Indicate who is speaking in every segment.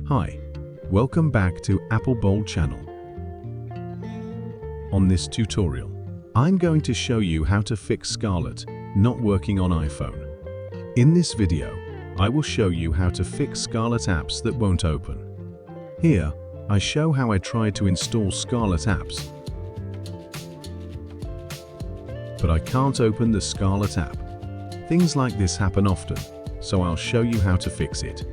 Speaker 1: Hi, welcome back to Apple Bold channel. On this tutorial, I'm going to show you how to fix Scarlet Not Working on iPhone. In this video, I will show you how to fix Scarlet apps that won't open. Here, I show how I tried to install Scarlet apps, but I can't open the Scarlet app. Things like this happen often, so I'll show you how to fix it.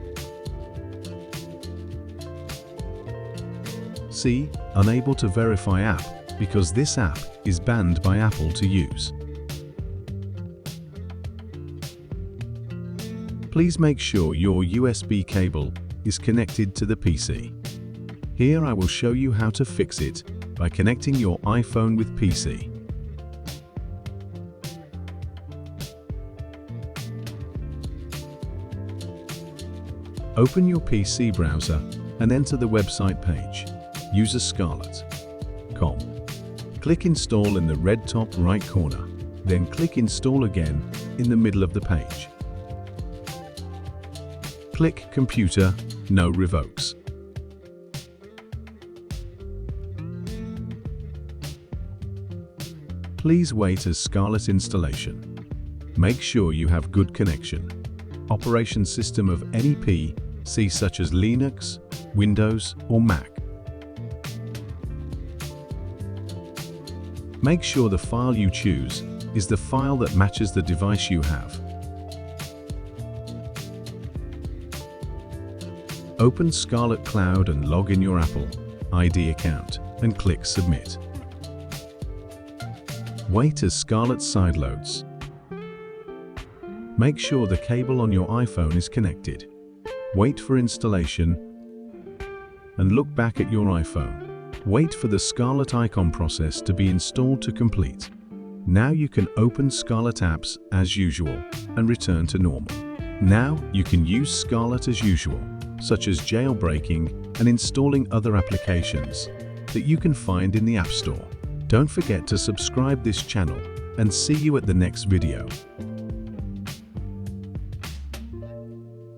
Speaker 1: See, unable to verify app because this app is banned by Apple to use. Please make sure your USB cable is connected to the PC. Here I will show you how to fix it by connecting your iPhone with PC. Open your PC browser and enter the website page, userscarlet.com. Click Install in the red top right corner, then click Install again in the middle of the page. Click Computer, no revokes. Please wait as Scarlet installation. Make sure you have good connection. Operation system of any PC such as Linux, Windows or Mac. Make sure the file you choose is the file that matches the device you have. Open Scarlet Cloud and log in your Apple ID account and click Submit. Wait as Scarlet sideloads. Make sure the cable on your iPhone is connected. Wait for installation and look back at your iPhone. Wait for the Scarlet icon process to be installed to complete. Now you can open Scarlet apps as usual and return to normal. Now you can use Scarlet as usual, such as jailbreaking and installing other applications that you can find in the App Store. Don't forget to subscribe this channel and see you at the next video.